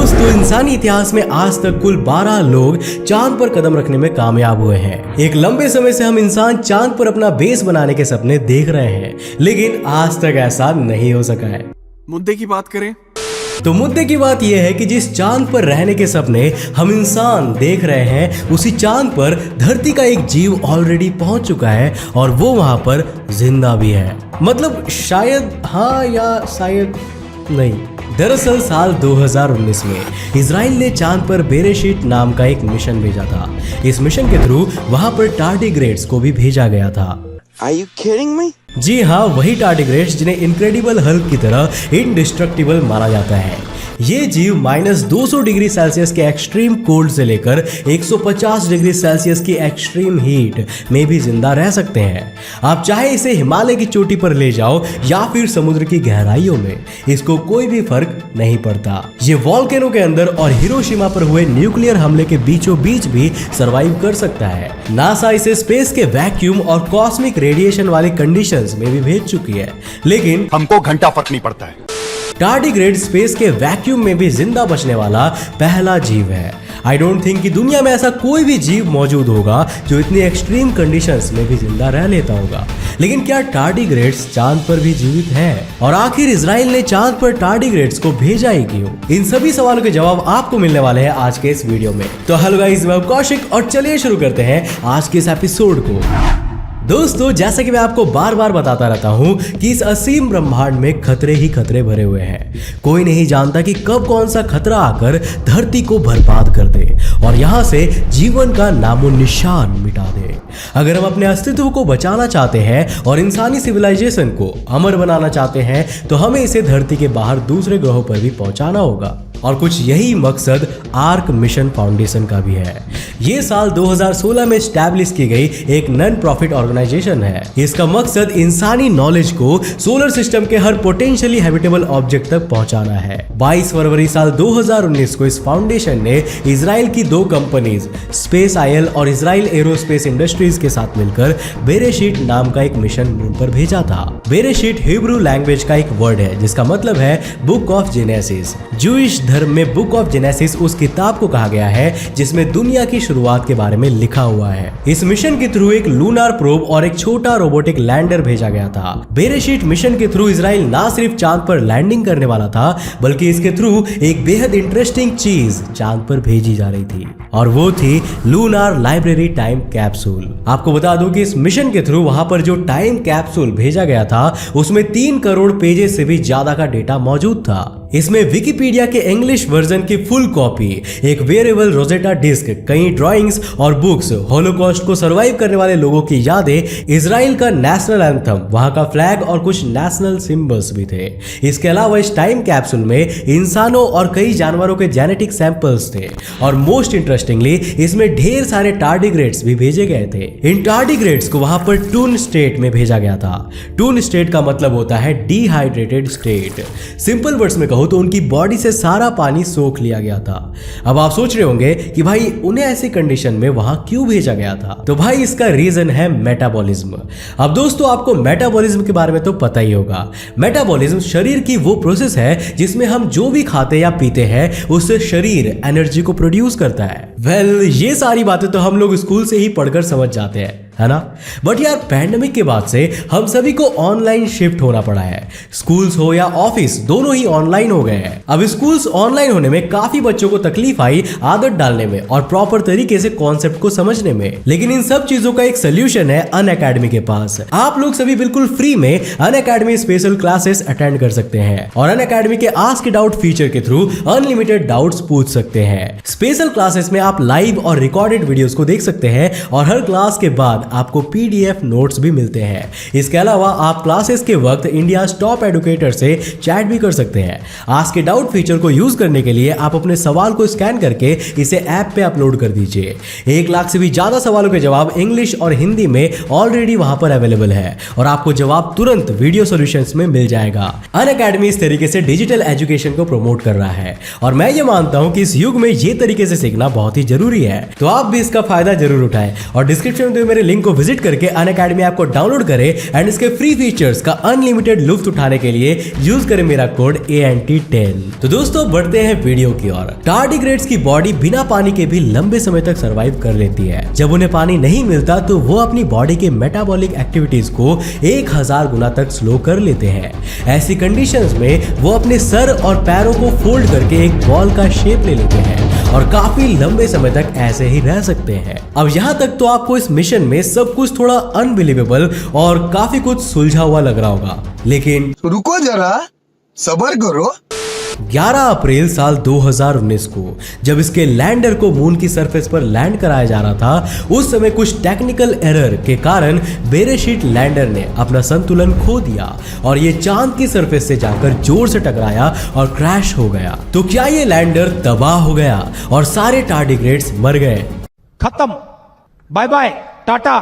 दोस्तों, इंसानी इतिहास में आज तक कुल 12 लोग चांद पर कदम रखने में कामयाब हुए हैं। एक लंबे समय से हम इंसान चांद पर अपना बेस बनाने के सपने देख रहे हैं, लेकिन आज तक ऐसा नहीं हो सका है। मुद्दे की बात करें तो मुद्दे की बात यह है कि जिस चांद पर रहने के सपने हम इंसान देख रहे हैं, उसी चांद पर धरती का एक जीव ऑलरेडी पहुंच चुका है और वो वहां पर जिंदा भी है। मतलब शायद हाँ या शायद नहीं। दरअसल साल 2019 में इजराइल ने चांद पर बेरेशिट नाम का एक मिशन भेजा था। इस मिशन के थ्रू वहां पर टार्डिग्रेड्स को भी भेजा गया था। Are you kidding me? जी हाँ, वही टार्डिग्रेड्स जिन्हें इनक्रेडिबल हल्क की तरह इंडिस्ट्रक्टिबल माना जाता है। ये जीव -200 डिग्री सेल्सियस के एक्सट्रीम कोल्ड से लेकर 150 डिग्री सेल्सियस की एक्सट्रीम हीट में भी जिंदा रह सकते हैं। आप चाहे इसे हिमालय की चोटी पर ले जाओ या फिर समुद्र की गहराइयों में, इसको कोई भी फर्क नहीं पड़ता। ये वॉल्केनो के अंदर और हिरोशिमा पर हुए न्यूक्लियर हमले के बीचों बीच भी सरवाइव कर सकता है। नासा इसे स्पेस के वैक्यूम और कॉस्मिक रेडिएशन वाली कंडीशंस में भी भेज चुकी है, लेकिन हमको घंटा फर्क नहीं पड़ता है। टार्डिग्रेड स्पेस के वैक्यूम में भी जिंदा बचने वाला पहला जीव है। आई डोंट थिंक कि दुनिया में ऐसा कोई भी जीव मौजूद होगा जो इतनी एक्सट्रीम कंडीशंस में भी जिंदा रह लेता होगा। लेकिन क्या टार्डिग्रेड्स चांद पर भी जीवित हैं? और आखिर इजराइल ने चांद पर टार्डिग्रेड्स को भेजा ही क्यों? इन सभी सवालों के जवाब आपको मिलने वाले हैं आज के इस वीडियो में। तो हेलो गाइस, मैं कौशिक और चलिए शुरू करते हैं आज के इस एपिसोड को। दोस्तों, जैसा कि मैं आपको बार बार बताता रहता हूं कि इस असीम ब्रह्मांड में खतरे ही खतरे भरे हुए हैं। कोई नहीं जानता कि कब कौन सा खतरा आकर धरती को बर्बाद कर दे और यहां से जीवन का नामो निशान मिटा दे। अगर हम अपने अस्तित्व को बचाना चाहते हैं और इंसानी सिविलाइजेशन को अमर बनाना चाहते हैं, तो हमें इसे धरती के बाहर दूसरे ग्रहों पर भी पहुंचाना होगा। और कुछ यही मकसद आर्क मिशन फाउंडेशन का भी है। ये साल 2016 में स्टैब्लिश की गई एक नॉन प्रॉफिट ऑर्गेनाइजेशन है। इसका मकसद इंसानी नॉलेज को सोलर सिस्टम के हर पोटेंशियली हैबिटेबल ऑब्जेक्ट तक पहुंचाना है। 22 फरवरी साल 2019 को इस फाउंडेशन ने इजराइल की 2 कंपनीज स्पेस आयल और इजराइल एरोस्पेस इंडस्ट्रीज के साथ मिलकर बेरेशिट नाम का एक मिशन मून पर भेजा था। बेरेशिट हिब्रू लैंग्वेज का एक वर्ड है जिसका मतलब है बुक ऑफ जेनेसिस। जूइश धर्म में बुक ऑफ जेनेसिस उस किताब को कहा गया है जिसमें दुनिया की शुरुआत के बारे में लिखा हुआ है। इस मिशन के थ्रू एक लूनार प्रोब और एक छोटा रोबोटिक लैंडर भेजा गया था। बेरेशिट मिशन के थ्रू इजराइल ना सिर्फ चांद पर लैंडिंग करने वाला था, बल्कि इसके थ्रू एक बेहद इंटरेस्टिंग चीज चांद पर भेजी जा रही थी, और वो थी लूनार लाइब्रेरी टाइम कैप्सूल। आपको बता दूं कि इस मिशन के थ्रू वहां पर जो टाइम कैप्सूल भेजा गया था उसमें 3 करोड़ पेजेस से भी ज्यादा का डेटा मौजूद था। इसमें विकिपीडिया के इंग्लिश वर्जन की फुल कॉपी, एक वेरेबल रोजेटा डिस्क, कई ड्राइंग्स और बुक्स, होलोकॉस्ट को सरवाइव करने वाले लोगों की यादें, इजराइल का नेशनल एंथम, वहां का फ्लैग और कुछ नेशनल सिंबल्स भी थे। इसके अलावा इस टाइम कैप्सूल में इंसानों और कई जानवरों के जेनेटिक सैंपल्स थे, और मोस्ट इंटरेस्टिंगली इसमें ढेर सारे टार्डिग्रेड्स भी भेजे गए थे। इन टार्डिग्रेड्स को वहां पर टून स्टेट में भेजा गया था। टून स्टेट का मतलब होता है डिहाइड्रेटेड स्टेट। सिंपल वर्ड्स में तो उनकी बॉडी से सारा पानी सोख लिया गया था। अब आप सोच रहे होंगे कि भाई उन्हें ऐसी कंडीशन में वहां क्यों भेजा गया था? तो भाई इसका रीजन है मेटाबॉलिज्म। अब दोस्तों, आपको मेटाबॉलिज्म के बारे में तो पता ही होगा। मेटाबॉलिज्म शरीर की वो प्रोसेस है जिसमें हम जो भी खाते या पीते हैं उससे शरीर एनर्जी को प्रोड्यूस करता है। ये सारी बातें तो हम लोग स्कूल से ही पढ़कर समझ जाते हैं, है ना? बट यार, पैंडेमिक के बाद से हम सभी को ऑनलाइन शिफ्ट होना पड़ा है। स्कूल्स हो या ऑफिस, दोनों ही ऑनलाइन हो गए हैं। अब स्कूल्स ऑनलाइन होने में काफी बच्चों को तकलीफ आई आदत डालने में और प्रॉपर तरीके से कॉन्सेप्ट को समझने में। लेकिन इन सब चीजों का एक सोल्यूशन है अनअकैडमी के पास। आप लोग सभी बिल्कुल फ्री में अनअकैडमी स्पेशल क्लासेस अटेंड कर सकते हैं और अनअकैडमी के आस्क डाउट फीचर के थ्रू अनलिमिटेड डाउट्स पूछ सकते हैं। स्पेशल क्लासेस में आप लाइव और रिकॉर्डेड वीडियोस को देख सकते हैं और हर क्लास के बाद आपको PDF नोट्स भी मिलते हैं। इसके अलावा आप क्लासेस के वक्त इंडिया टॉप एडुकेटर से चैट भी कर सकते हैं। आस्क डाउट फीचर को यूज करने के लिए आप अपने सवाल को स्कैन करके इसे ऐप पे अपलोड कर दीजिए। 1 लाख से भी ज्यादा सवालों के जवाब इंग्लिश और हिंदी में ऑलरेडी वहां पर अवेलेबल है और आपको जवाब तुरंत वीडियो सॉल्यूशंस में मिल जाएगा। अनअकैडमी इस तरीके से डिजिटल एजुकेशन को प्रमोट कर रहा है और मैं ये मानता हूं कि इस युग में ये तरीके से सीखना बहुत ही जरूरी है। तो आप भी इसका फायदा जरूर उठाएं और डिस्क्रिप्शन में मेरे लिंक लिंक को विजिट करके अनअकैडमी ऐप को डाउनलोड करें एंड इसके फ्री फीचर्स का अनलिमिटेड लुत्फ उठाने के लिए यूज करें मेरा कोड ANT10। तो दोस्तों बढ़ते हैं वीडियो की ओर। टार्डिग्रेड्स की बॉडी बिना पानी के भी लंबे समय तक सरवाइव कर लेती है। जब उन्हें पानी नहीं मिलता तो वो अपनी बॉडी के मेटाबॉलिक एक्टिविटीज को 1000 गुना तक स्लो कर लेते हैं। ऐसी कंडीशंस में वो अपने सर और पैरों को फोल्ड करके एक बॉल का शेप ले लेते हैं और काफी लंबे समय तक ऐसे ही रह सकते हैं। अब यहाँ तक तो आपको इस मिशन में सब कुछ थोड़ा अनबिलीवेबल और काफी कुछ सुलझा हुआ लग रहा होगा, लेकिन रुको जरा, सब्र करो। 11 अप्रैल साल 2019 को जब इसके लैंडर को मून की सरफेस पर लैंड कराया जा रहा था, उस समय कुछ टेक्निकल एरर के कारण बेरेशीट लैंडर ने अपना संतुलन खो दिया और ये चांद की सरफेस से जाकर जोर से टकराया और क्रैश हो गया। तो क्या ये लैंडर तबाह हो गया और सारे टार्डिग्रेड्स मर गए? खत्म, bye bye, tata,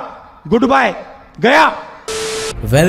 good bye, गया।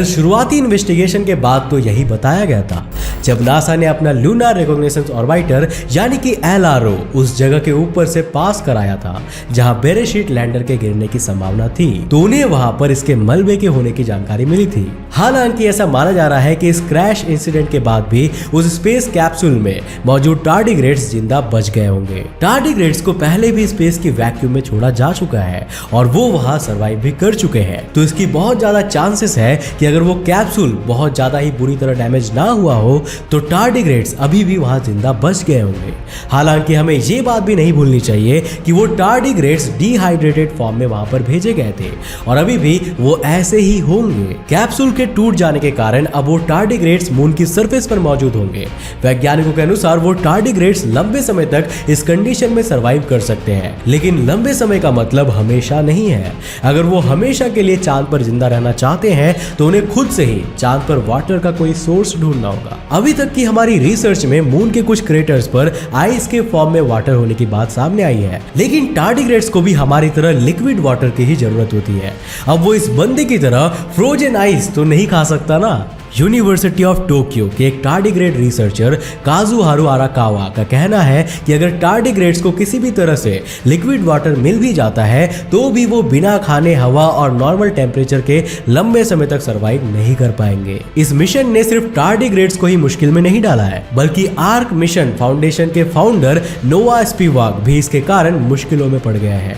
शुरुआती इन्वेस्टिगेशन के बाद तो यही बताया गया था। जब नासा ने अपना लूनर रिकॉग्निशंस ऑर्बिटर यानी कि LRO उस जगह के ऊपर से पास कराया था जहां बेरेशीट लैंडर के गिरने की संभावना थी, तो उन्हें वहां पर इसके मलबे के होने की जानकारी मिली थी। हालांकि ऐसा माना जा रहा है कि इस क्रैश इंसिडेंट के बाद भी उस स्पेस कैप्सूल में मौजूद टार्डिग्रेड्स जिंदा बच गए होंगे। टार्डिग्रेड्स को पहले भी स्पेस की वैक्यूम में छोड़ा जा चुका है और वो वहां सर्वाइव भी कर चुके हैं, तो इसकी बहुत ज्यादा चांसेस है कि अगर वो कैप्सूल बहुत ज्यादा ही बुरी तरह डैमेज ना हुआ हो तो टार्डिग्रेड्स अभी भी वहां जिंदा बच गए होंगे। हालांकि हमें ये बात भी नहीं भूलनी चाहिए कि वो टार्डिग्रेड्स डिहाइड्रेटेड फॉर्म में वहां पर भेजे गए थे और अभी भी वो ऐसे ही होंगे। कैप्सूल के टूट जाने के कारण अब वो टार्डिग्रेड्स मून की सरफेस पर मौजूद होंगे। वैज्ञानिकों के अनुसार वो टार्डिग्रेड्स लंबे समय तक इस कंडीशन में सर्वाइव कर सकते हैं, लेकिन लंबे समय का मतलब हमेशा नहीं है। अगर वो हमेशा के लिए चांद पर जिंदा रहना चाहते हैं तो उन्हें खुद से ही चांद पर वाटर का कोई सोर्स ढूंढना होगा। अभी तक की हमारी रिसर्च में मून के कुछ क्रेटर्स पर आइस के फॉर्म में वाटर होने की बात सामने आई है, लेकिन टार्डिग्रेड्स को भी हमारी तरह लिक्विड वाटर की ही जरूरत होती है। अब वो इस बंदे की तरह फ्रोजन आइस तो नहीं खा सकता ना। यूनिवर्सिटी ऑफ टोक्यो के एक टार्डिग्रेड रिसर्चर काजुहारू आराकावा का कहना है कि अगर टार्डिग्रेड्स को किसी भी तरह से लिक्विड वाटर मिल भी जाता है तो भी वो बिना खाने हवा और नॉर्मल टेम्परेचर के लंबे समय तक सरवाइव नहीं कर पाएंगे। इस मिशन ने सिर्फ टार्डिग्रेड्स को ही मुश्किल में नहीं डाला है, बल्कि आर्क मिशन फाउंडेशन के फाउंडर नोआ स्पिवाक भी इसके कारण मुश्किलों में पड़ गया है।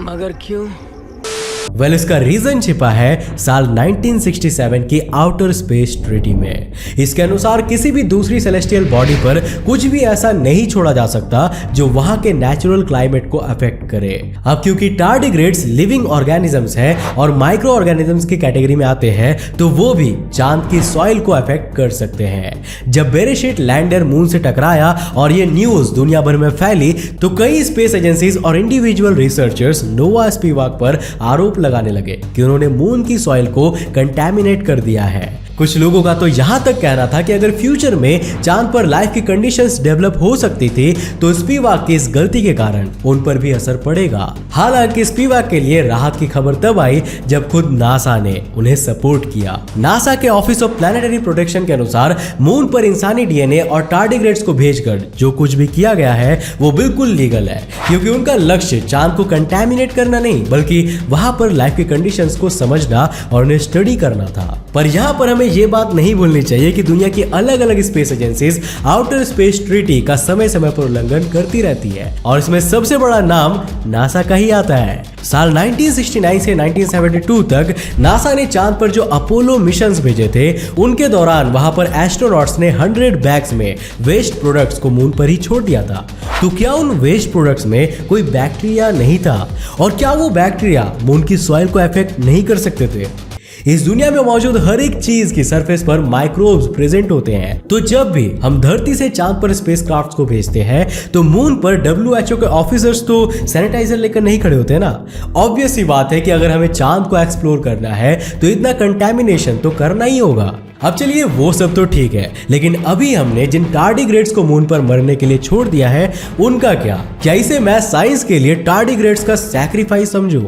मगर क्यों? इसका रीजन छिपा है साल 1967 की आउटर स्पेस ट्रीटी में। इसके अनुसार किसी भी दूसरी सेलेस्टियल बॉडी पर कुछ भी ऐसा नहीं छोड़ा जा सकता जो वहां के नेचुरल क्लाइमेट को अफेक्ट करे। अब क्योंकि टार्डिग्रेड्स लिविंग ऑर्गेनिजम्स हैं और माइक्रो ऑर्गेनिजम्स की कैटेगरी में आते हैं, तो वो भी चांद की सॉइल को अफेक्ट कर सकते हैं। जब बेरेशीट लैंडर मून से टकराया और ये न्यूज दुनिया भर में फैली तो कई स्पेस एजेंसीज और इंडिविजुअल रिसर्चर्स नोआ स्पिवाक पर आरोप लगाने लगे कि उन्होंने मून की सॉइल को कंटेमिनेट कर दिया है। कुछ लोगों का तो यहां तक कहना था कि अगर फ्यूचर में चांद पर लाइफ की कंडीशंस डेवलप हो सकती थी तो स्पिवाक की इस गलती के कारण उन पर भी असर पड़ेगा। हालांकि स्पिवाक के लिए राहत की खबर तब आई जब खुद नासा ने उन्हें सपोर्ट किया। नासा के ऑफिस ऑफ प्लैनेटरी प्रोटेक्शन के अनुसार मून पर इंसानी डीएनए और टार्डिग्रेड्स को भेजकर जो कुछ भी किया गया है वो बिल्कुल लीगल है, क्योंकि उनका लक्ष्य चांद को कंटेमिनेट करना नहीं बल्कि वहां पर लाइफ की कंडीशंस को समझना और उन्हें स्टडी करना था। पर यहाँ पर हमें ये बात नहीं भूलनी चाहिए कि दुनिया की अलग अलग space agencies outer space treaty का समय समय पर उल्लंघन करती रहती है और इसमें सबसे बड़ा नाम नासा का ही आता है। साल 1969 से 1972 तक नासा ने चांद पर जो अपोलो मिशंस भेजे थे उनके दौरान वहां पर एस्ट्रोनॉट्स ने 100 बैग्स में वेस्ट प्रोडक्ट्स को मून पर ही छोड़ दिया था। तो क्या उन वेस्ट प्रोडक्ट्स में कोई बैक्टीरिया नहीं था और क्या वो बैक्टीरिया मून की सॉइल को अफेक्ट नहीं कर सकते थे? इस दुनिया में मौजूद हर एक चीज की सरफेस पर माइक्रोब्स प्रेजेंट होते हैं। तो जब भी हम धरती से चांद पर स्पेसक्राफ्ट्स को भेजते हैं तो मून पर WHO के ऑफिसर्स तो सैनिटाइजर लेकर नहीं खड़े होते ना। ऑब्वियस सी बात है कि अगर हमें चांद को एक्सप्लोर करना है तो इतना कंटेमिनेशन तो करना ही होगा। अब चलिए वो सब तो ठीक है, लेकिन अभी हमने जिन टार्डिग्रेड्स को मून पर मरने के लिए छोड़ दिया है उनका क्या इसे मैं साइंस के लिए टार्डिग्रेड्स का सैक्रिफाइस समझूं?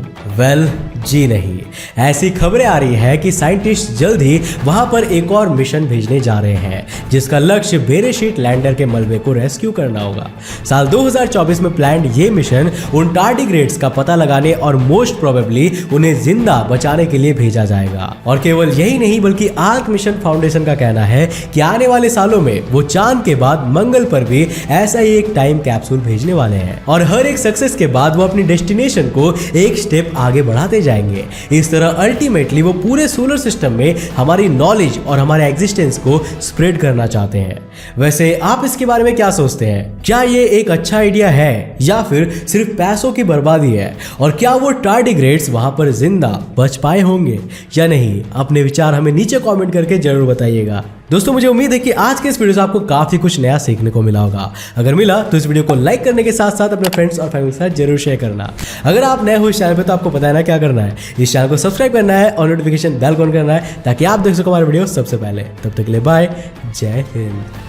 जी नहीं, ऐसी खबरें आ रही है कि साइंटिस्ट जल्द ही वहां पर एक और मिशन भेजने जा रहे हैं जिसका लक्ष्य बेरेशीट लैंडर के मलबे को रेस्क्यू करना होगा। साल 2024 में प्लान्ड ये मिशन उन टार्डिग्रेड्स का पता लगाने और मोस्ट प्रोबेबली उन्हें जिंदा बचाने के लिए भेजा जाएगा। और केवल यही नहीं बल्कि आर्क मिशन फाउंडेशन का कहना है कि आने वाले सालों में वो चांद के बाद मंगल पर भी ऐसा ही एक टाइम कैप्सूल भेजने वाले हैं और हर एक सक्सेस के बाद वो अपनी डेस्टिनेशन को एक स्टेप आगे बढ़ाते जाएंगे। इस तरह अल्टीमेटली वो पूरे सोलर सिस्टम में हमारी नॉलेज और हमारे एग्जिस्टेंस को स्प्रेड करना चाहते हैं। वैसे आप इसके बारे में क्या सोचते हैं? क्या ये एक अच्छा आइडिया है या फिर सिर्फ पैसों की बर्बादी है? और क्या वो टार्डिग्रेड्स वहां पर जिंदा बच पाए होंगे या नहीं? अपने विचार हमें नीचे कमेंट करके जरूर बताइएगा। दोस्तों मुझे उम्मीद है कि आज के इस वीडियो से आपको काफी कुछ नया सीखने को मिला होगा। अगर मिला तो इस वीडियो को लाइक करने के साथ साथ अपने फ्रेंड्स और फैमिली के साथ जरूर शेयर करना। अगर आप नए हो इस चैनल पे तो आपको पता है ना क्या करना है, इस चैनल को सब्सक्राइब करना है और नोटिफिकेशन बेल ऑन करना है ताकि आप देख सको हमारे वीडियो सबसे पहले। तब तक के लिए बाय, जय हिंद।